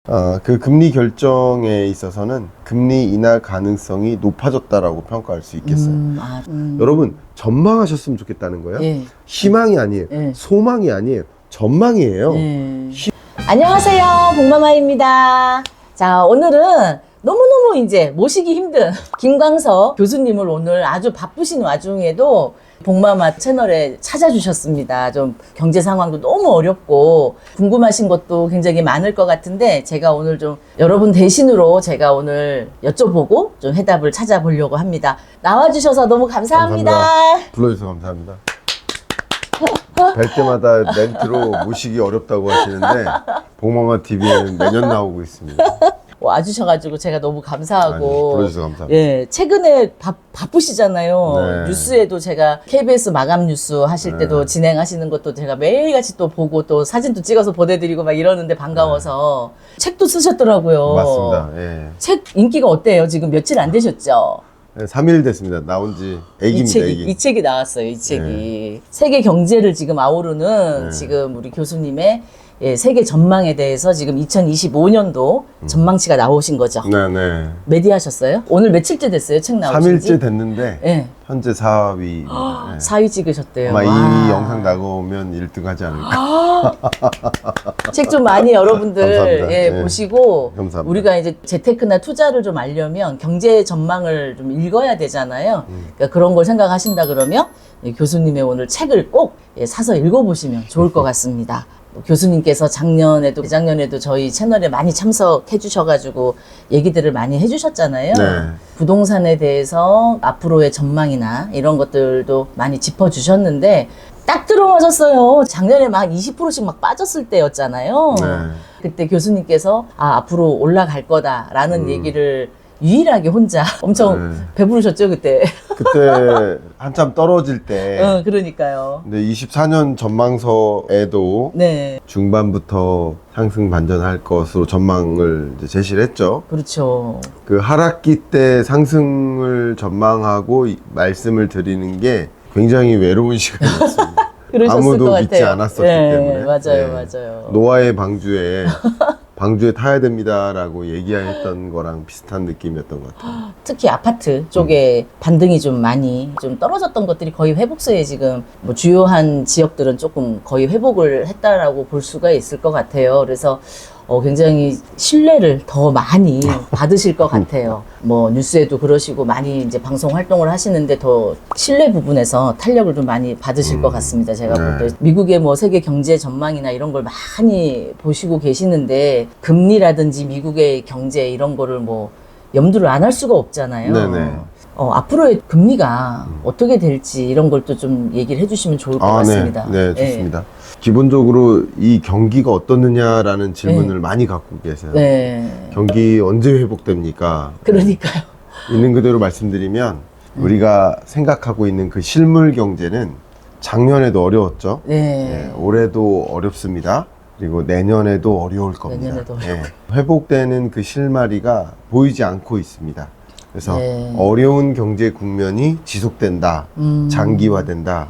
그 금리 결정에 있어서는 금리 인하 가능성이 높아졌다라고 평가할 수 있겠어요. 여러분, 전망하셨으면 좋겠다는 거예요. 예. 희망이 아니에요. 예. 소망이 아니에요. 전망이에요. 예. 안녕하세요, 복마마입니다. 자, 오늘은 너무너무 이제 모시기 힘든 김광석 교수님을 오늘 아주 바쁘신 와중에도 복마마 채널에 찾아주셨습니다. 좀 경제 상황도 너무 어렵고 궁금하신 것도 굉장히 많을 것 같은데 제가 오늘 좀 여러분 대신으로 제가 오늘 여쭤보고 좀 해답을 찾아보려고 합니다. 나와주셔서 너무 감사합니다. 불러주셔서 감사합니다. 뵐 때마다 멘트로 모시기 어렵다고 하시는데 복마마 TV에는 매년 나오고 있습니다. 와주셔가지고 제가 너무 감사하고. 불러주셔서 감사합니다. 예, 최근에 바쁘시잖아요. 네. 뉴스에도 제가 KBS 마감 뉴스 하실 때도 진행하시는 것도 제가 매일같이 또 보고 또 사진도 찍어서 보내드리고 막 이러는데 반가워서 책도 쓰셨더라고요. 맞습니다. 예. 책 인기가 어때요? 지금 며칠 안 되셨죠? 네, 3일 됐습니다. 나온 지 애기입니다. 이 책이 나왔어요. 이 책이 세계 경제를 지금 아우르는 지금 우리 교수님의 세계 전망에 대해서 지금 2025년도 전망치가 나오신 거죠. 네네. 메디 하셨어요? 오늘 며칠째 됐어요? 책 나오신 지? 3일째 됐는데 네. 현재 4위입니다. 4위 찍으셨대요. 아마 와. 이 영상 나가오면 1등 하지 않을까. 책 좀 많이 여러분들 감사합니다. 네. 보시고 감사합니다. 우리가 이제 재테크나 투자를 좀 알려면 경제 전망을 좀 읽어야 되잖아요. 그러니까 그런 걸 생각하신다 그러면 교수님의 오늘 책을 꼭 사서 읽어보시면 좋을 것 같습니다. 교수님께서 작년에도 재작년에도 저희 채널에 많이 참석해 주셔가지고 얘기들을 많이 해주셨잖아요. 네. 부동산에 대해서 앞으로의 전망이나 이런 것들도 많이 짚어주셨는데 딱 들어맞았어요. 작년에 막 20%씩 막 빠졌을 때였잖아요. 네. 그때 교수님께서 앞으로 올라갈 거다라는 얘기를 유일하게 혼자 엄청 배부르셨죠 그때. 그때 한참 떨어질 때 그러니까요. 근데 24년 전망서에도 네. 중반부터 상승 반전할 것으로 전망을 이제 제시를 했죠. 그렇죠. 그 하락기 때 상승을 전망하고 말씀을 드리는 게 굉장히 외로운 시간이었습니다. 그러셨을 아무도 것 믿지 같아요. 않았었기 네, 때문에. 맞아요, 네. 맞아요. 노아의 방주에 타야 됩니다라고 얘기했던 거랑 비슷한 느낌이었던 것 같아요. 특히 아파트 쪽에 반등이 좀 많이 좀 떨어졌던 것들이 거의 회복세에 지금 뭐 주요한 지역들은 조금 거의 회복을 했다라고 볼 수가 있을 것 같아요. 그래서 굉장히 신뢰를 더 많이 받으실 것 같아요. 뭐 뉴스에도 그러시고 많이 이제 방송 활동을 하시는데 더 신뢰 부분에서 탄력을 좀 많이 받으실 것 같습니다. 제가 볼 때 미국의 뭐 세계 경제 전망이나 이런 걸 많이 보시고 계시는데 금리라든지 미국의 경제 이런 거를 뭐 염두를 안 할 수가 없잖아요. 네네. 앞으로의 금리가 어떻게 될지 이런 걸 또 좀 얘기를 해주시면 좋을 것 같습니다. 네, 좋습니다. 기본적으로 이 경기가 어떻느냐라는 질문을 많이 갖고 계세요. 네. 경기 언제 회복됩니까? 그러니까요. 있는 그대로 말씀드리면 우리가 생각하고 있는 그 실물 경제는 작년에도 어려웠죠. 네. 올해도 어렵습니다. 그리고 내년에도 어려울 겁니다. 내년에도 회복되는 그 실마리가 보이지 않고 있습니다. 그래서 네. 어려운 경제 국면이 지속된다, 장기화된다,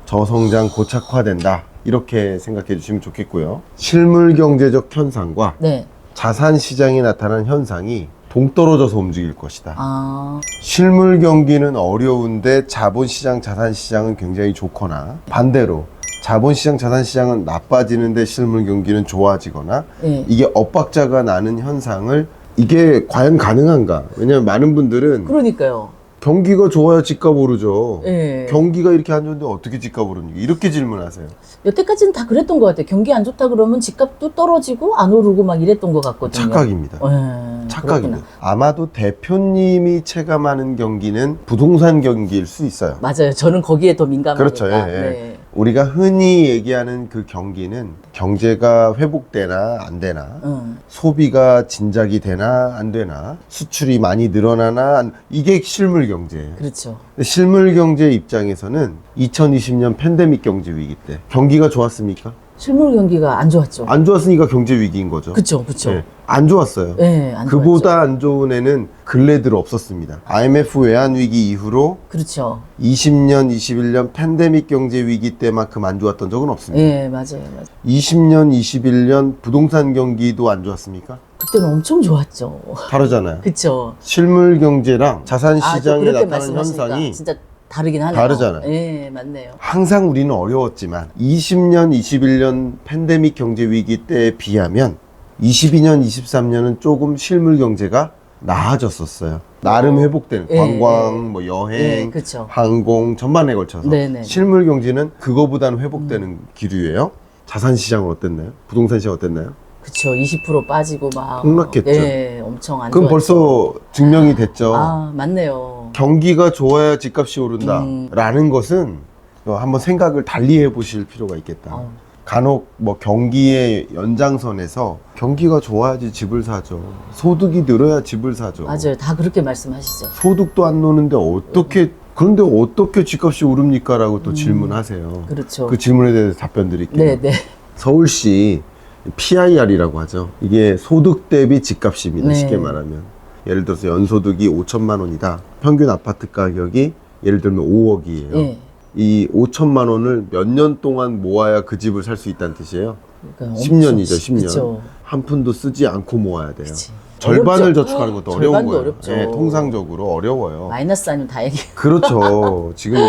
저성장 고착화된다 이렇게 생각해 주시면 좋겠고요. 실물 경제적 현상과 네. 자산 시장에 나타난 현상이 동떨어져서 움직일 것이다. 실물 경기는 어려운데 자본시장, 자산시장은 굉장히 좋거나 반대로 자본시장, 자산시장은 나빠지는데 실물 경기는 좋아지거나 이게 엇박자가 나는 현상을 이게 과연 가능한가? 왜냐면 많은 분들은 그러니까요. 경기가 좋아야 집값 오르죠. 네. 경기가 이렇게 안 좋은데 어떻게 집값 오르는가? 이렇게 질문하세요. 여태까지는 다 그랬던 것 같아요. 경기 안 좋다 그러면 집값도 떨어지고 안 오르고 막 이랬던 것 같거든요. 착각입니다. 착각입니다. 그렇구나. 아마도 대표님이 체감하는 경기는 부동산 경기일 수 있어요. 맞아요. 저는 거기에 더 민감하니까. 그렇죠. 네. 우리가 흔히 얘기하는 그 경기는 경제가 회복되나 안 되나, 소비가 진작이 되나 안 되나, 수출이 많이 늘어나나 이게 실물 경제예요. 그렇죠. 근데 실물 경제 입장에서는 2020년 팬데믹 경제 위기 때 경기가 좋았습니까? 실물 경기가 안 좋았죠. 안 좋았으니까 경제 위기인 거죠. 그쵸, 그쵸. 네, 안 좋았어요. 네, 안 그보다 좋았죠. 안 좋은 애는 근래 들어 없었습니다. IMF 외환 위기 이후로 그렇죠. 20년, 21년 팬데믹 경제 위기 때만큼 안 좋았던 적은 없습니다. 예, 맞아요, 맞아요. 20년, 21년 부동산 경기도 안 좋았습니까? 그때는 엄청 좋았죠. 다르잖아요. 그쵸. 실물 경제랑 자산 또 시장에 그렇게 나타나는 말씀하시니까 현상이 진짜 다르긴 하네요. 다르잖아요. 예, 맞네요. 항상 우리는 어려웠지만 20년, 21년 팬데믹 경제 위기 때에 비하면 22년, 23년은 조금 실물 경제가 나아졌었어요. 나름 회복되는 예, 관광, 뭐 여행, 예, 그쵸. 항공 전반에 걸쳐서 네네. 실물 경제는 그거보다는 회복되는 기류예요. 자산 시장은 어땠나요? 부동산 시장 어땠나요? 그쵸. 20% 빠지고 막. 폭락했죠. 예, 엄청 안 그럼 좋았죠. 벌써 증명이 됐죠. 아, 맞네요. 경기가 좋아야 집값이 오른다라는 것은 한번 생각을 달리 해보실 필요가 있겠다. 어. 간혹 뭐 경기의 연장선에서 경기가 좋아야지 집을 사죠. 소득이 늘어야 집을 사죠. 맞아요. 다 그렇게 말씀하시죠. 소득도 안 노는데 그런데 어떻게 집값이 오릅니까? 라고 또 질문하세요. 그렇죠. 그 질문에 대해서 답변 드릴게요. 네네. 서울시 PIR이라고 하죠. 이게 소득 대비 집값입니다. 네. 쉽게 말하면. 예를 들어서 연소득이 5천만 원이다. 평균 아파트 가격이 예를 들면 5억이에요. 예. 이 5천만 원을 몇 년 동안 모아야 그 집을 살 수 있다는 뜻이에요. 그러니까 10년이죠, 10년. 그쵸. 한 푼도 쓰지 않고 모아야 돼요. 그치. 절반을 어렵죠. 저축하는 것도 절반도 어려운 거예요. 어렵죠. 네, 통상적으로 어려워요. 마이너스 아니면 다행이에요. 그렇죠. 지금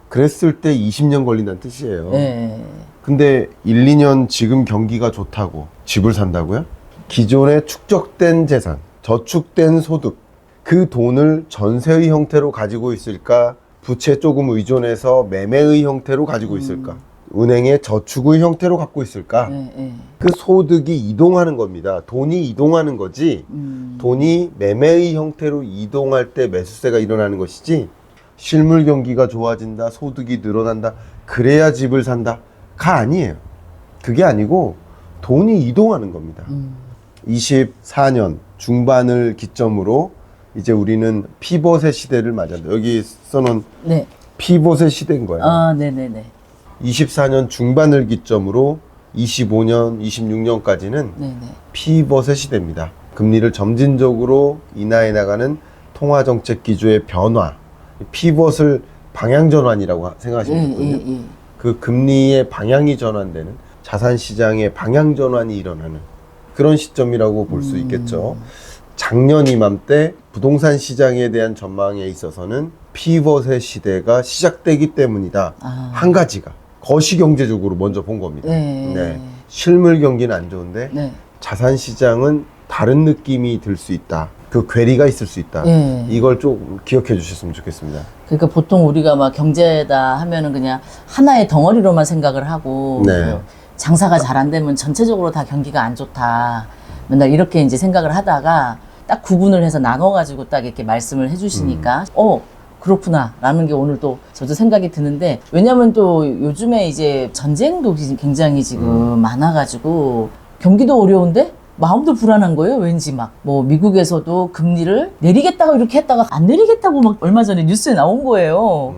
그랬을 때 20년 걸린다는 뜻이에요. 예. 근데 1, 2년 지금 경기가 좋다고 집을 산다고요? 기존에 축적된 재산, 저축된 소득, 그 돈을 전세의 형태로 가지고 있을까? 부채 조금 의존해서 매매의 형태로 가지고 있을까? 은행의 저축의 형태로 갖고 있을까? 예. 그 소득이 이동하는 겁니다. 돈이 이동하는 거지, 돈이 매매의 형태로 이동할 때 매수세가 일어나는 것이지, 실물 경기가 좋아진다, 소득이 늘어난다, 그래야 집을 산다, 가 아니에요. 그게 아니고 돈이 이동하는 겁니다. 24년 중반을 기점으로 이제 우리는 피벗의 시대를 맞이한다. 여기 써놓은 네. 피벗의 시대인 거예요. 아, 네네네. 24년 중반을 기점으로 25년, 26년까지는 네네. 피벗의 시대입니다. 금리를 점진적으로 인하해 나가는 통화정책 기조의 변화, 피벗을 방향전환이라고 생각하시면 되거든요. 그 금리의 방향이 전환되는, 자산시장의 방향전환이 일어나는 그런 시점이라고 볼 수 있겠죠. 작년 이맘때 부동산 시장에 대한 전망에 있어서는 피벗의 시대가 시작되기 때문이다. 아. 한 가지가 거시경제적으로 먼저 본 겁니다. 네. 실물 경기는 안 좋은데 네. 자산 시장은 다른 느낌이 들 수 있다. 그 괴리가 있을 수 있다. 네. 이걸 좀 기억해 주셨으면 좋겠습니다. 그러니까 보통 우리가 막 경제다 하면은 그냥 하나의 덩어리로만 생각을 하고 네. 뭐 장사가 잘 안 되면 전체적으로 다 경기가 안 좋다. 맨날 이렇게 이제 생각을 하다가 딱 구분을 해서 나눠가지고 딱 이렇게 말씀을 해주시니까 그렇구나 라는 게 오늘 또 저도 생각이 드는데, 왜냐면 또 요즘에 이제 전쟁도 굉장히 지금 많아가지고 경기도 어려운데 마음도 불안한 거예요. 왠지 막 뭐 미국에서도 금리를 내리겠다고 이렇게 했다가 안 내리겠다고 막 얼마 전에 뉴스에 나온 거예요.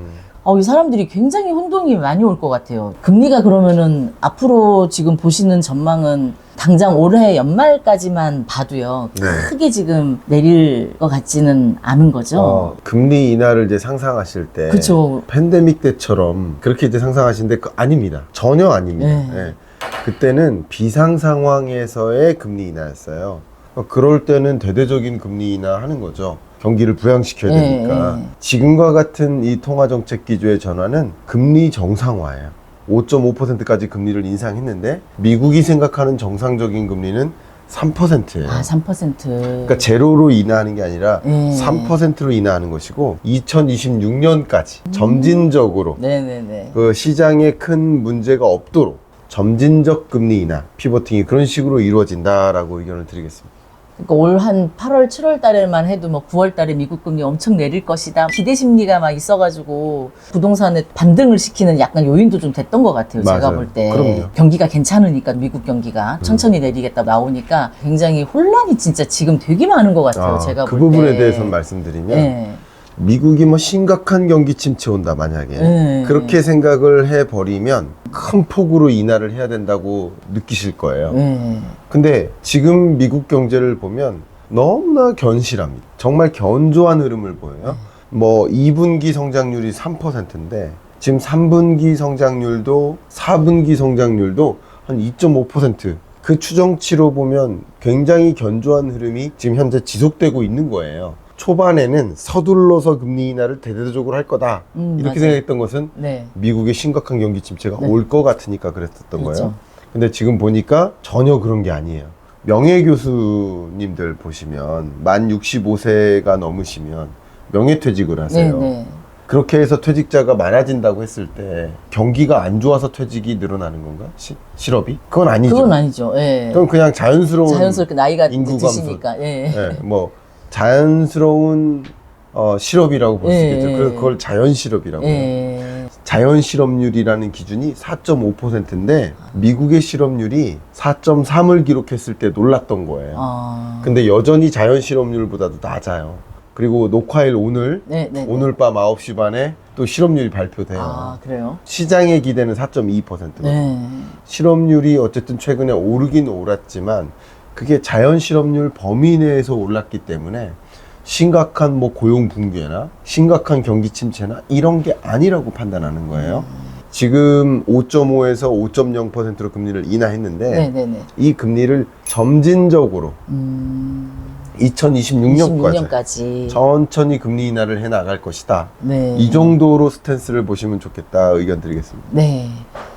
이 사람들이 굉장히 혼동이 많이 올 것 같아요. 금리가 그러면은 앞으로 지금 보시는 전망은 당장 올해 연말까지만 봐도요. 네. 크게 지금 내릴 것 같지는 않은 거죠. 금리 인하를 이제 상상하실 때 그쵸. 팬데믹 때처럼 그렇게 이제 상상하시는데 아닙니다. 전혀 아닙니다. 네. 예. 그때는 비상 상황에서의 금리 인하였어요. 그럴 때는 대대적인 금리 인하 하는 거죠. 경기를 부양시켜야 되니까. 지금과 같은 이 통화정책 기조의 전환은 금리 정상화예요. 5.5%까지 금리를 인상했는데 미국이 생각하는 정상적인 금리는 3%예요. 아, 3%. 그러니까 제로로 인하하는 게 아니라 네. 3%로 인하하는 것이고 2026년까지 점진적으로 네네네. 그 시장에 큰 문제가 없도록 점진적 금리 인하, 피버팅이 그런 식으로 이루어진다라고 의견을 드리겠습니다. 그러니까 올 한 8월, 7월 달에만 해도 뭐 9월 달에 미국 금리 엄청 내릴 것이다. 기대 심리가 막 있어가지고 부동산에 반등을 시키는 약간 요인도 좀 됐던 것 같아요. 제가 맞아요. 볼 때. 그럼요. 경기가 괜찮으니까 미국 경기가 천천히 내리겠다 나오니까 굉장히 혼란이 진짜 지금 되게 많은 것 같아요. 제가 그 볼 때. 부분에 대해서 말씀드리면 네. 미국이 뭐 심각한 경기 침체 온다 만약에 네. 그렇게 생각을 해버리면 큰 폭으로 인하를 해야 된다고 느끼실 거예요. 네. 근데 지금 미국 경제를 보면 너무나 견실합니다. 정말 견조한 흐름을 보여요. 뭐 2분기 성장률이 3%인데 지금 3분기 성장률도 4분기 성장률도 한 2.5% 그 추정치로 보면 굉장히 견조한 흐름이 지금 현재 지속되고 있는 거예요. 초반에는 서둘러서 금리 인하를 대대적으로 할 거다. 이렇게 맞아요. 생각했던 것은 네. 미국의 심각한 경기 침체가 네. 올 것 같으니까 그랬었던 그렇죠. 거예요. 근데 지금 보니까 전혀 그런 게 아니에요. 명예교수님들 보시면 만 65세가 넘으시면 명예퇴직을 하세요. 네. 그렇게 해서 퇴직자가 많아진다고 했을 때 경기가 안 좋아서 퇴직이 늘어나는 건가? 실업이? 그건 아니죠. 그건 아니죠. 예. 그건 그냥 자연스럽게 나이가 인구 드시니까. 예. 네, 뭐 자연스러운 실업이라고 볼 수 예. 있겠죠. 그걸 자연 실업이라고 해요. 예. 자연 실업률이라는 기준이 4.5%인데 미국의 실업률이 4.3을 기록했을 때 놀랐던 거예요. 아. 근데 여전히 자연 실업률보다도 낮아요. 그리고 녹화일 오늘 네. 오늘 밤 9시 반에 또 실업률이 발표돼요. 아, 그래요? 시장의 기대는 4.2%거든요. 네. 실업률이 어쨌든 최근에 오르긴 오랐지만 그게 자연 실업률 범위 내에서 올랐기 때문에 심각한 뭐 고용 붕괴나 심각한 경기 침체나 이런 게 아니라고 판단하는 거예요. 지금 5.5에서 5.0%로 금리를 인하했는데 네네네. 이 금리를 점진적으로 2026년까지 26년까지. 천천히 금리 인하를 해 나갈 것이다. 네. 이 정도로 스탠스를 보시면 좋겠다 의견 드리겠습니다. 네.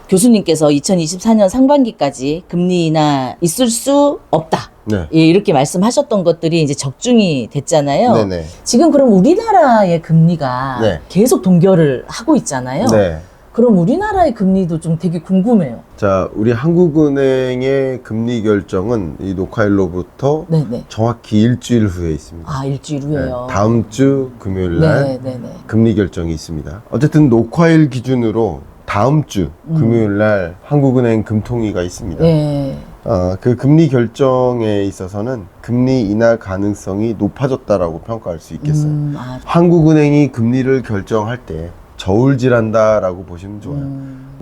교수님께서 2024년 상반기까지 금리 인하 있을 수 없다. 네. 예, 이렇게 말씀하셨던 것들이 이제 적중이 됐잖아요. 네네. 지금 그럼 우리나라의 금리가 네. 계속 동결을 하고 있잖아요. 네. 그럼 우리나라의 금리도 좀 되게 궁금해요. 자, 우리 한국은행의 금리 결정은 이 녹화일로부터 네네. 정확히 일주일 후에 있습니다. 아, 일주일 후에요. 네, 다음 주 금요일 날 네네네. 금리 결정이 있습니다. 어쨌든 녹화일 기준으로 다음 주 금요일 날 한국은행 금통위가 있습니다. 네. 그 금리 결정에 있어서는 금리 인하 가능성이 높아졌다라고 평가할 수 있겠어요. 아, 한국은행이 금리를 결정할 때 저울질한다라고 보시면 좋아요.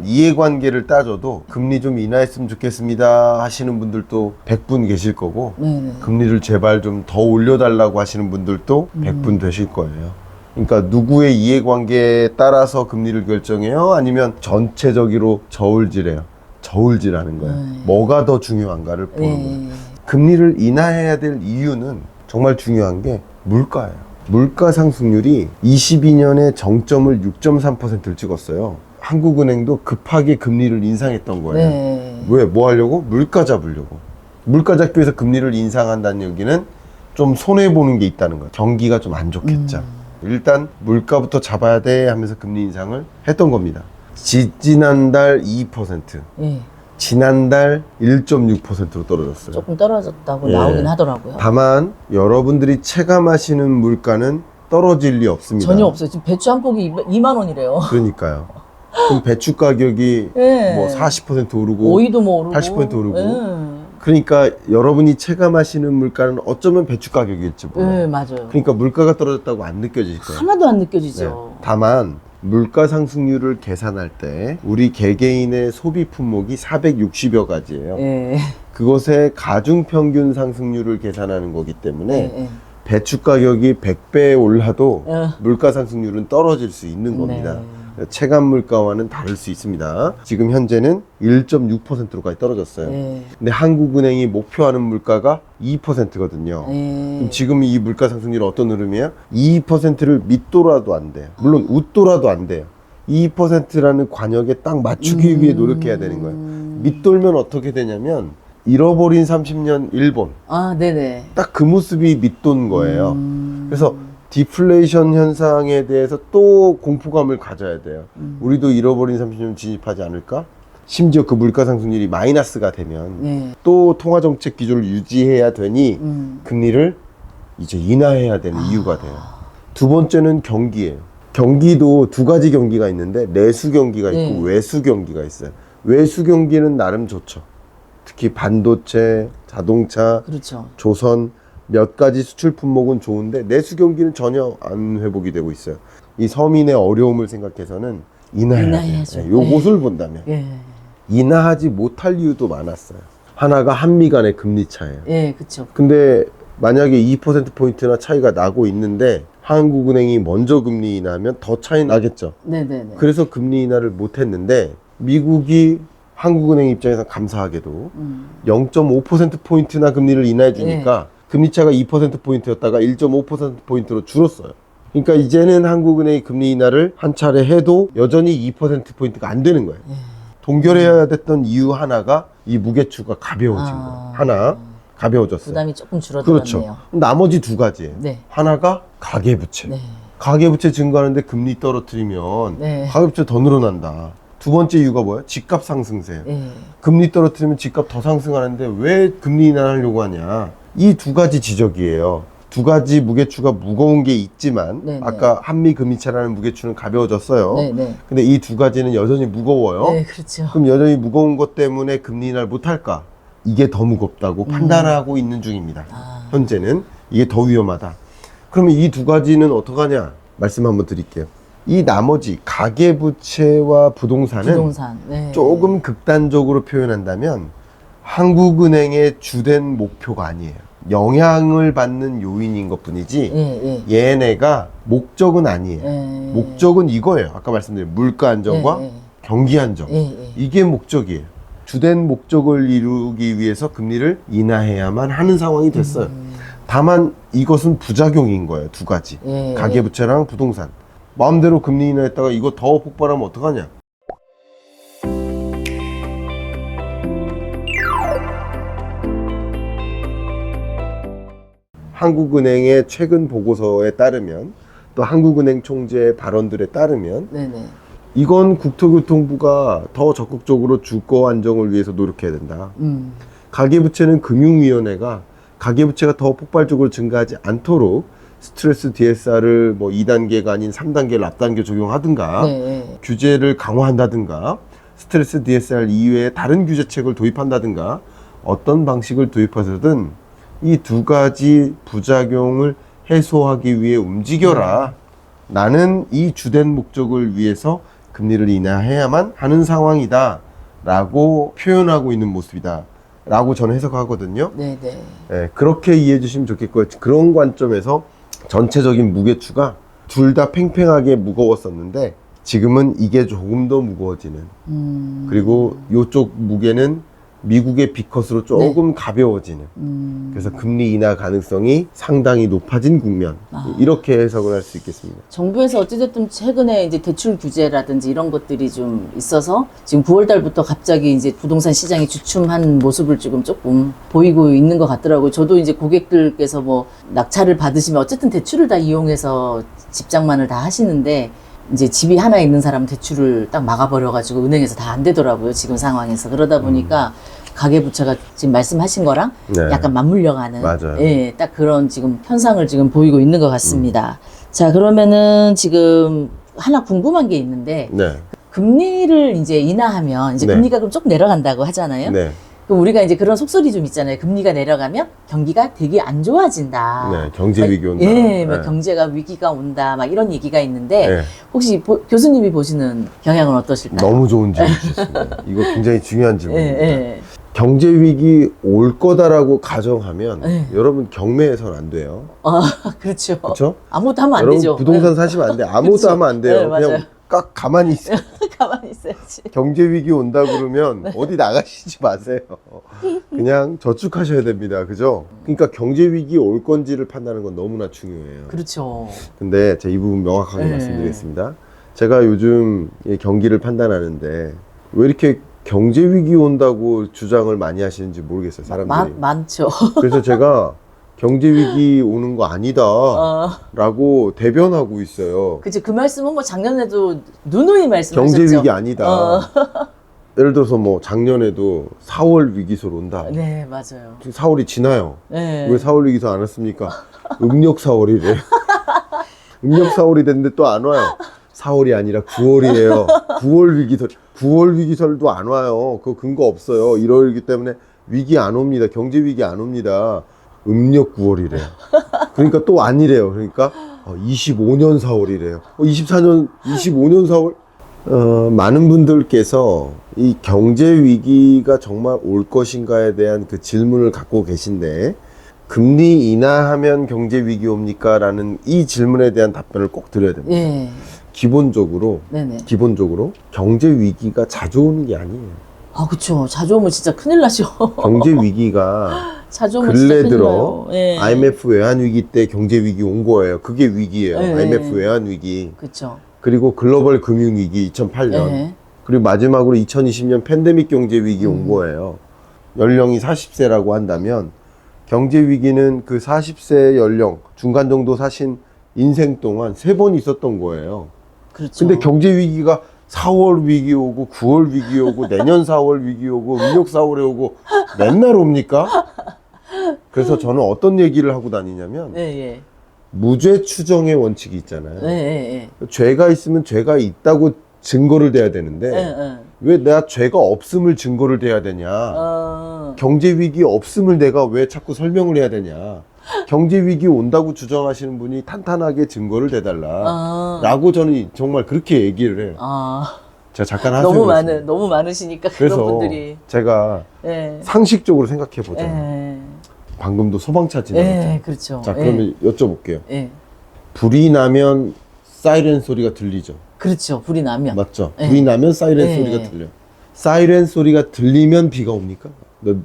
이해관계를 따져도 금리 좀 인하했으면 좋겠습니다 하시는 분들도 100분 계실 거고 네네. 금리를 제발 좀 더 올려달라고 하시는 분들도 100분 되실 거예요. 그러니까 누구의 이해관계에 따라서 금리를 결정해요? 아니면 전체적으로 저울질해요? 저울질하는 거예요. 뭐가 더 중요한가를 보는 거예요. 네. 금리를 인하해야 될 이유는 정말 중요한 게 물가예요. 물가 상승률이 22년에 정점을 6.3%를 찍었어요. 한국은행도 급하게 금리를 인상했던 거예요. 네. 왜? 뭐 하려고? 물가 잡으려고. 물가 잡기 위해서 금리를 인상한다는 얘기는 좀 손해보는 게 있다는 거예요. 경기가 좀 안 좋겠죠. 일단 물가부터 잡아야 돼 하면서 금리 인상을 했던 겁니다. 지난달 2%, 예. 지난달 1.6%로 떨어졌어요. 조금 떨어졌다고 예. 나오긴 하더라고요. 다만 여러분들이 체감하시는 물가는 떨어질 리 없습니다. 전혀 없어요. 지금 배추 한 포기 2만 원이래요. 그러니까요. 그럼 배추 가격이 예. 뭐 40% 오르고 오이도 뭐 오르고 80% 오르고. 예. 그러니까 여러분이 체감하시는 물가는 어쩌면 배추 가격일지 몰라요. 예, 맞아요. 그러니까 물가가 떨어졌다고 안 느껴질 거예요. 하나도 안 네. 느껴지죠. 다만 물가 상승률을 계산할 때 우리 개개인의 소비 품목이 460여 가지예요. 예. 그것의 가중 평균 상승률을 계산하는 거기 때문에 예. 배추 가격이 100배 올라도 예. 물가 상승률은 떨어질 수 있는 겁니다. 체감 물가와는 다를 수 있습니다. 지금 현재는 1.6%로까지 떨어졌어요. 예. 근데 한국은행이 목표하는 물가가 2%거든요. 예. 그럼 지금 이 물가 상승률은 어떤 흐름이에요? 2%를 밑도라도 안 돼요. 물론 웃도라도 안 돼요. 2%라는 관역에 딱 맞추기 위해 노력해야 되는 거예요. 밑돌면 어떻게 되냐면 잃어버린 30년 일본 아, 네네. 딱 그 모습이 밑돈 거예요. 그래서 디플레이션 현상에 대해서 또 공포감을 가져야 돼요. 우리도 잃어버린 30년 진입하지 않을까? 심지어 그 물가 상승률이 마이너스가 되면 예. 또 통화정책 기조를 유지해야 되니 금리를 이제 인하해야 되는 이유가 돼요. 두 번째는 경기예요. 경기도 두 가지 경기가 있는데 내수 경기가 있고 외수 경기가 있어요. 외수 경기는 나름 좋죠. 특히 반도체, 자동차, 그렇죠. 조선 몇 가지 수출 품목은 좋은데 내수 경기는 전혀 안 회복이 되고 있어요. 이 서민의 어려움을 생각해서는 인하해야 인하해야죠. 돼요. 요것을 본다면 예. 인하하지 못할 이유도 많았어요. 하나가 한미 간의 금리 차예요. 예, 그쵸. 근데 만약에 2%포인트나 차이가 나고 있는데 한국은행이 먼저 금리 인하하면 더 차이 나겠죠. 네네네. 그래서 금리 인하를 못 했는데 미국이 한국은행 입장에서 감사하게도 0.5%포인트나 금리를 인하해 주니까 금리 차가 2%포인트였다가 1.5%포인트로 줄었어요. 그러니까 이제는 한국은행이 금리 인하를 한 차례 해도 여전히 2%포인트가 안 되는 거예요. 동결해야 됐던 이유 하나가 이 무게추가 가벼워진 거예요. 하나 가벼워졌어요. 부담이 조금 줄어들었네요. 그렇죠. 나머지 두 가지예요. 네. 하나가 가계부채. 네. 가계부채 증가하는데 금리 떨어뜨리면 네. 가계부채 더 늘어난다. 두 번째 이유가 뭐예요? 집값 상승세예요. 네. 금리 떨어뜨리면 집값 더 상승하는데 왜 금리 인하하려고 하냐. 이 두 가지 지적이에요. 두 가지 무게추가 무거운 게 있지만 네네. 아까 한미 금리차라는 무게추는 가벼워졌어요. 네네. 근데 이 두 가지는 여전히 무거워요. 네, 그렇죠. 그럼 여전히 무거운 것 때문에 금리 인하를 못할까? 이게 더 무겁다고 판단하고 있는 중입니다. 현재는 이게 더 위험하다. 그러면 이 두 가지는 어떡하냐? 말씀 한번 드릴게요. 이 나머지 가계부채와 부동산은 네. 조금 극단적으로 표현한다면 한국은행의 주된 목표가 아니에요. 영향을 받는 요인인 것 뿐이지 얘네가 목적은 아니에요. 목적은 이거예요. 아까 말씀드린 물가 안정과 경기 안정. 이게 목적이에요. 주된 목적을 이루기 위해서 금리를 인하해야만 하는 상황이 됐어요. 다만 이것은 부작용인 거예요. 두 가지. 가계부채랑 부동산. 마음대로 금리 인하했다가 이거 더 폭발하면 어떡하냐. 한국은행의 최근 보고서에 따르면 또 한국은행 총재의 발언들에 따르면 이건 국토교통부가 더 적극적으로 주거 안정을 위해서 노력해야 된다. 가계부채는 금융위원회가 가계부채가 더 폭발적으로 증가하지 않도록 스트레스 DSR을 뭐 2단계가 아닌 3단계를 앞단계 적용하든가 규제를 강화한다든가 스트레스 DSR 이외에 다른 규제책을 도입한다든가 어떤 방식을 도입해서든 이 두 가지 부작용을 해소하기 위해 움직여라. 나는 이 주된 목적을 위해서 금리를 인하해야만 하는 상황이다 라고 표현하고 있는 모습이다 라고 저는 해석하거든요. 네, 그렇게 이해해 주시면 좋겠고요. 그런 관점에서 전체적인 무게추가 둘 다 팽팽하게 무거웠었는데 지금은 이게 조금 더 무거워지는 그리고 이쪽 무게는 미국의 B컷으로 조금 가벼워지는 그래서 금리 인하 가능성이 상당히 높아진 국면 이렇게 해석을 할 수 있겠습니다. 정부에서 어찌됐든 최근에 이제 대출 규제라든지 이런 것들이 좀 있어서 지금 9월 달부터 갑자기 이제 부동산 시장이 주춤한 모습을 지금 조금 보이고 있는 것 같더라고요. 저도 이제 고객들께서 뭐 낙찰을 받으시면 어쨌든 대출을 다 이용해서 집장만을 다 하시는데 이제 집이 하나 있는 사람은 대출을 딱 막아버려가지고 은행에서 다 안 되더라고요. 지금 상황에서. 그러다 보니까 가계부채가 지금 말씀하신 거랑 약간 맞물려가는 딱 그런 지금 현상을 지금 보이고 있는 것 같습니다. 자, 그러면은 지금 하나 궁금한 게 있는데 금리를 이제 인하하면 이제 금리가 그럼 조금 내려간다고 하잖아요. 그럼 우리가 이제 그런 속설이 좀 있잖아요. 금리가 내려가면 경기가 되게 안 좋아진다. 경제 위기 온다. 막 경제가 위기가 온다. 막 이런 얘기가 있는데 혹시 교수님이 보시는 경향은 어떠실까요? 너무 좋은 질문 주셨습니다. 이거 굉장히 중요한 질문입니다. 경제 위기 올 거다라고 가정하면 여러분 경매해서는 안 돼요. 그렇죠. 그렇죠? 아무것도 하면 안 여러분 되죠. 부동산 사시면 안 돼. 아무것도 하면 안 돼요. 그냥 딱 가만히 있어요. 가만히 있어야지. 경제 위기 온다 그러면 어디 나가시지 마세요. 그냥 저축하셔야 됩니다. 그죠? 그러니까 경제 위기 올 건지를 판단하는 건 너무나 중요해요. 그렇죠. 근데 제가 이 부분 명확하게 말씀드리겠습니다. 제가 요즘 이 경기를 판단하는데 왜 이렇게 경제 위기 온다고 주장을 많이 하시는지 모르겠어요, 사람들이. 많죠. 그래서 제가 경제 위기 오는 거 아니다 라고 대변하고 있어요. 그치, 그 말씀은 뭐 작년에도 누누이 말씀하셨죠. 경제 위기 아니다. 예를 들어서 뭐 작년에도 4월 위기설 온다. 네, 맞아요. 지금 4월이 지나요. 왜 4월 위기설 안 왔습니까? 음력 4월이래. 음력 4월이 됐는데 또 안 와요. 4월이 아니라 9월이에요. 9월 위기설도 안 와요. 그거 근거 없어요. 이러기 때문에 위기 안 옵니다. 경제 위기 안 옵니다. 음력 9월이래요. 그러니까 또 아니래요. 그러니까 25년 4월이래요. 25년 4월? 많은 분들께서 이 경제 위기가 정말 올 것인가에 대한 그 질문을 갖고 계신데 금리 인하하면 경제 위기 옵니까? 라는 이 질문에 대한 답변을 꼭 드려야 됩니다. 기본적으로 경제 위기가 자주 오는 게 아니에요. 아, 그쵸. 자주 오면 진짜 큰일 나죠. 경제 위기가 자주 오면 진짜 근래 큰일 들어 나요. 예. IMF 외환 위기 때 경제 위기 온 거예요. 그게 위기예요. 예. IMF 외환 위기. 그쵸. 그리고 글로벌 금융 위기 2008년. 예. 그리고 마지막으로 2020년 팬데믹 경제 위기 온 거예요. 연령이 40세라고 한다면 경제 위기는 그 40세 연령 중간 정도 사신 인생 동안 3번 있었던 거예요. 그렇죠. 근데 경제 위기가 4월 위기 오고 9월 위기 오고 내년 4월 위기 오고 음력 4월에 오고 맨날 옵니까? 그래서 저는 어떤 얘기를 하고 다니냐면 예, 예. 무죄 추정의 원칙이 있잖아요. 예, 예, 죄가 있으면 죄가 있다고 증거를 대야 되는데 예. 예. 왜 내가 죄가 없음을 증거를 대야 되냐? 경제 위기 없음을 내가 왜 자꾸 설명을 해야 되냐? 경제 위기 온다고 주장하시는 분이 탄탄하게 증거를 대달라. 라고 저는 정말 그렇게 얘기를 해요. 제가 잠깐 하세요. 너무 많으시니까 그래서 그런 분들이. 제가 예. 상식적으로 생각해 보자요. 예. 방금도 소방차 지나갔죠. 예, 그렇죠. 자, 그러면 여쭤볼게요. 예. 불이 나면 사이렌 소리가 들리죠. 그렇죠. 불이 나면. 맞죠? 예. 불이 나면 사이렌 예. 소리가 들려. 사이렌 소리가 들리면 비가 옵니까?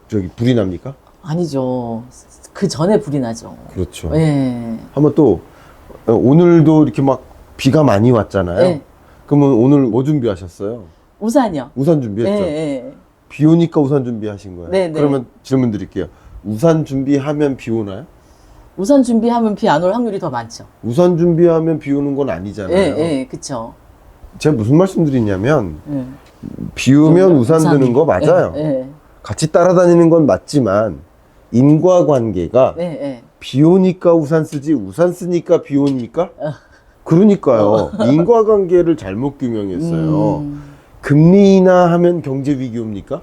저기 불이 납니까? 아니죠. 그 전에 불이 나죠. 그렇죠. 예. 한번 또 오늘도 이렇게 막 비가 많이 왔잖아요. 예. 그러면 오늘 뭐 준비하셨어요? 우산이요. 우산 준비했죠. 예, 예. 비 오니까 우산 준비하신 거예요. 네, 네. 그러면 질문 드릴게요. 우산 준비하면 비 오나요? 우산 준비하면 비 안 올 확률이 더 많죠. 우산 준비하면 비 오는 건 아니잖아요. 예, 예, 그쵸. 제가 무슨 말씀 드리냐면 예. 비 오면 우산 드는 거 맞아요. 예, 예. 같이 따라다니는 건 맞지만 인과관계가 예, 예. 비 오니까 우산 쓰지 우산 쓰니까 비 오니까? 그러니까요. 인과관계를 잘못 규명했어요. 금리 인하하면 경제 위기 옵니까?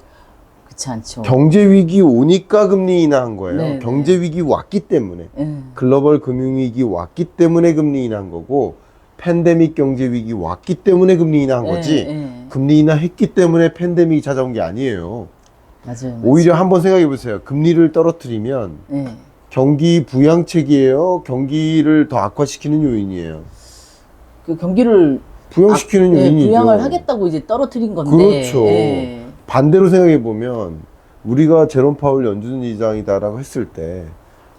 그렇지 않죠. 경제 위기 오니까 금리 인하한 거예요. 네, 경제 위기 왔기 때문에. 예. 글로벌 금융 위기 왔기 때문에 금리 인하한 거고 팬데믹 경제 위기 왔기 때문에 금리 인하한 거지. 예, 예. 금리 인하했기 때문에 팬데믹이 찾아온 게 아니에요. 맞아요. 오히려 한번 생각해 보세요. 금리를 떨어뜨리면 예. 경기 부양책이에요. 경기를 더 악화시키는 요인이에요. 그 경기를 부양시키는 예, 요인이죠. 부양을 하겠다고 이제 떨어뜨린 건데. 그렇죠. 예. 반대로 생각해 보면 우리가 제롬 파월 연준 의장이다라고 했을 때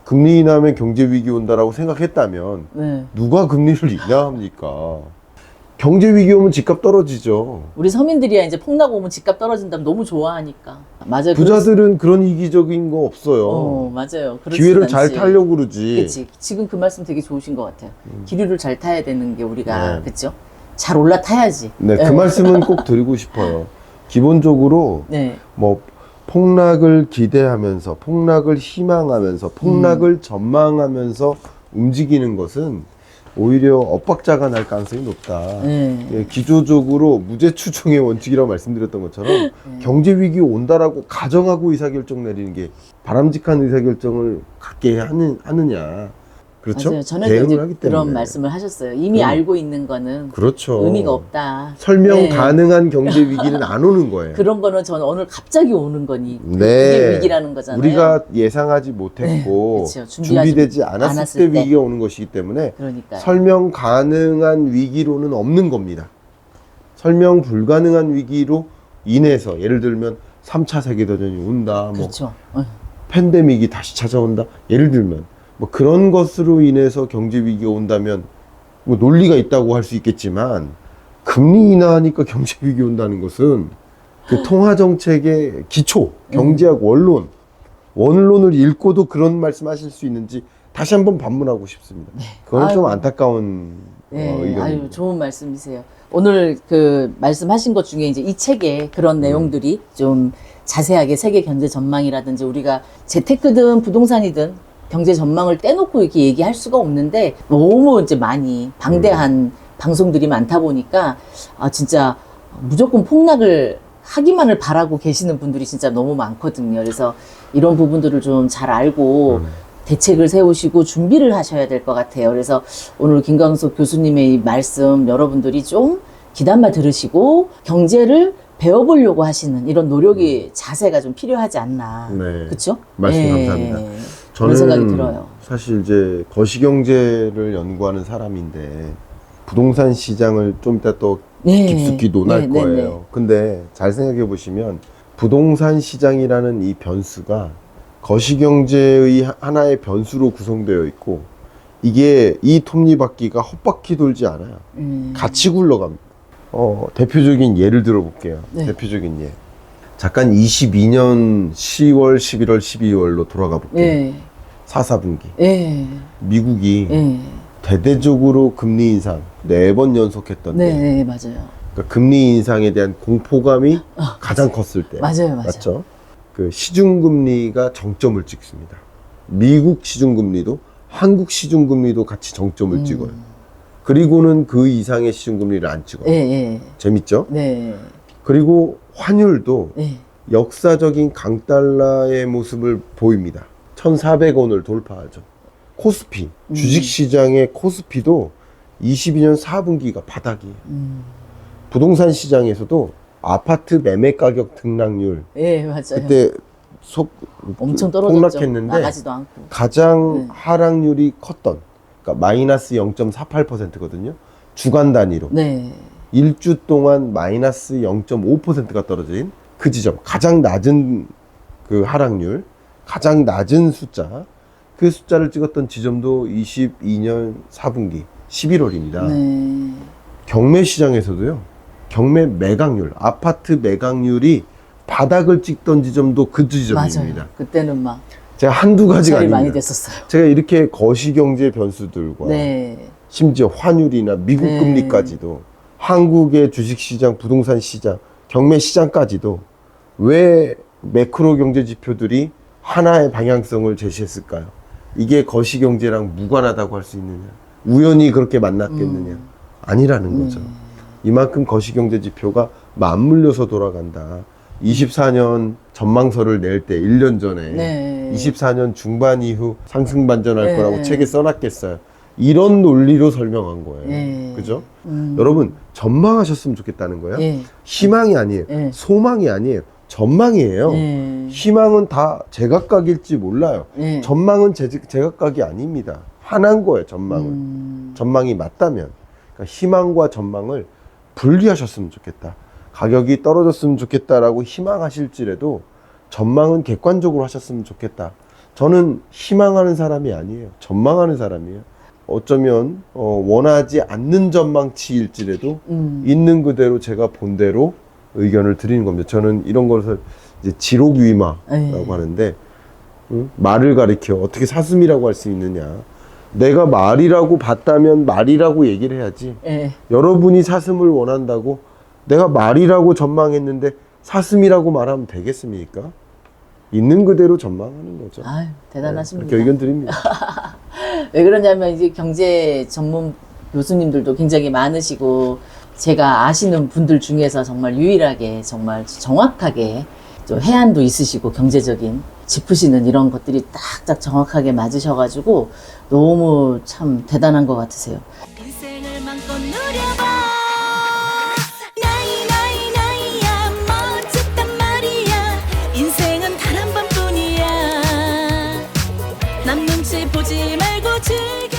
금리 인하하면 경제 위기 온다라고 생각했다면 네. 누가 금리를 인하합니까? 경제 위기 오면 집값 떨어지죠. 우리 서민들이야 이제 폭락 오면 집값 떨어진다면 너무 좋아하니까. 맞아요. 부자들은 그런 이기적인 거 없어요. 맞아요. 기회를 잘 타려고 그러지. 그렇지. 지금 그 말씀 되게 좋으신 것 같아요. 기류를 잘 타야 되는 게 우리가 네. 그렇죠? 잘 올라타야지. 네, 그 말씀은 꼭 드리고 싶어요. 기본적으로 네. 뭐 폭락을 기대하면서 폭락을 희망하면서 폭락을 전망하면서 움직이는 것은 오히려 엇박자가 날 가능성이 높다. 예, 기조적으로 무죄 추정의 원칙이라고 말씀드렸던 것처럼 경제 위기 온다라고 가정하고 의사결정 내리는 게 바람직한 의사결정을 갖게 하느냐. 그렇죠? 맞아요. 전에도 대응을 이제 하기 때문에. 그런 말씀을 하셨어요. 이미 알고 있는 거는 그렇죠. 의미가 없다. 설명 네. 가능한 경제 위기는 안 오는 거예요. 그런 거는 저는 오늘 갑자기 오는 거니 네. 그게 위기라는 거잖아요. 우리가 예상하지 못했고 네, 그렇죠. 준비되지 않았을 때 위기가 오는 것이기 때문에 그러니까요. 설명 가능한 위기로는 없는 겁니다. 설명 불가능한 위기로 인해서 예를 들면 3차 세계대전이 온다. 그렇죠. 뭐 팬데믹이 다시 찾아온다. 예를 들면 뭐 그런 것으로 인해서 경제 위기가 온다면 뭐 논리가 있다고 할 수 있겠지만 금리 인하하니까 경제 위기 온다는 것은 그 통화 정책의 기초, 경제학 원론을 읽고도 그런 말씀하실 수 있는지 다시 한번 반문하고 싶습니다. 그건 좀 안타까운 의견입니다. 아유, 좋은 말씀이세요. 오늘 그 말씀하신 것 중에 이제 이 책에 그런 내용들이 좀 자세하게 세계 경제 전망이라든지 우리가 재테크든 부동산이든 경제 전망을 떼놓고 이렇게 얘기할 수가 없는데 너무 이제 많이 방대한 방송들이 많다 보니까 진짜 무조건 폭락을 하기만을 바라고 계시는 분들이 진짜 너무 많거든요. 그래서 이런 부분들을 좀 잘 알고 대책을 세우시고 준비를 하셔야 될 것 같아요. 그래서 오늘 김광석 교수님의 이 말씀 여러분들이 좀 귀담아 들으시고 경제를 배워보려고 하시는 이런 노력이 자세가 좀 필요하지 않나. 네. 그렇죠? 말씀 감사합니다. 그런 생각이 들어요. 사실 이제 거시경제를 연구하는 사람인데 부동산 시장을 좀 이따 또 깊숙이 논할 거예요. 근데 잘 생각해 보시면 부동산 시장이라는 이 변수가 거시경제의 하나의 변수로 구성되어 있고, 이게 이 톱니바퀴가 헛바퀴 돌지 않아요. 같이 굴러갑니다. 대표적인 예를 들어볼게요. 네. 대표적인 예. 잠깐 22년 10월, 11월, 12월로 돌아가 볼게요. 예. 4, 4분기. 예. 미국이 예. 대대적으로 금리 인상 4번 연속했던데, 네, 네, 맞아요. 그러니까 금리 인상에 대한 공포감이 가장 컸을 때. 맞아요. 맞죠? 그 시중금리가 정점을 찍습니다. 미국 시중금리도 한국 시중금리도 같이 정점을 찍어요. 그리고는 그 이상의 시중금리를 안 찍어요. 예, 예. 재밌죠? 네. 그리고 환율도 예. 역사적인 강달러의 모습을 보입니다. 1,400원을 돌파하죠. 코스피, 주식시장의 코스피도 22년 4분기가 바닥이에요. 부동산 시장에서도 아파트 매매 가격 등락률, 예, 맞아요. 그때 엄청 떨어졌죠. 폭락했는데 나가지도 않고. 가장 네. 하락률이 컸던, 그러니까 마이너스 0.48%거든요. 주간 단위로. 네. 1주 동안 마이너스 0.5%가 떨어진 그 지점, 가장 낮은 그 하락률, 가장 낮은 숫자, 그 숫자를 찍었던 지점도 22년 4분기 11월입니다. 네. 경매 시장에서도요, 경매 매각률, 아파트 매각률이 바닥을 찍던 지점도 그 지점입니다. 맞아요. 그때는 막 제가 한두 가지가 살이 아닙니다. 많이 됐었어요. 제가 이렇게 거시경제 변수들과 네. 심지어 환율이나 미국 네. 금리까지도, 한국의 주식시장, 부동산 시장, 경매 시장까지도 왜 매크로 경제 지표들이 하나의 방향성을 제시했을까요? 이게 거시경제랑 무관하다고 할 수 있느냐? 우연히 그렇게 만났겠느냐? 아니라는 거죠. 이만큼 거시경제 지표가 맞물려서 돌아간다. 24년 전망서를 낼 때 1년 전에 네. 24년 중반 이후 상승 반전할 네. 거라고 책에 써놨겠어요. 이런 논리로 설명한 거예요. 네. 그죠? 여러분, 전망하셨으면 좋겠다는 거예요. 예. 희망이 아니에요. 네. 소망이 아니에요. 전망이에요. 네. 희망은 다 제각각일지 몰라요. 네. 전망은 제각각이 아닙니다. 하나인 거예요, 전망은. 전망이 맞다면. 그러니까 희망과 전망을 분리하셨으면 좋겠다. 가격이 떨어졌으면 좋겠다라고 희망하실지라도 전망은 객관적으로 하셨으면 좋겠다. 저는 희망하는 사람이 아니에요. 전망하는 사람이에요. 어쩌면 원하지 않는 전망치일지라도 있는 그대로 제가 본 대로 의견을 드리는 겁니다. 저는 이런 것을 이제 지록위마라고 네. 하는데, 말을 가리켜 어떻게 사슴이라고 할 수 있느냐. 내가 말이라고 봤다면 말이라고 얘기를 해야지. 예. 여러분이 사슴을 원한다고 내가 말이라고 전망했는데 사슴이라고 말하면 되겠습니까? 있는 그대로 전망하는 거죠. 아유, 대단하십니다. 그렇게 의견 드립니다. 왜 그러냐면 이제 경제 전문 교수님들도 굉장히 많으시고, 제가 아시는 분들 중에서 정말 유일하게 정말 정확하게 좀 해안도 있으시고 경제적인 짚으시는 이런 것들이 딱딱 정확하게 맞으셔가지고 너무 참 대단한 것 같으세요. 인생을 맘껏 누려봐. 나이야 멋졌단 말이야. 인생은 단 한 번뿐이야. 남 눈치 보지 말고 즐겨.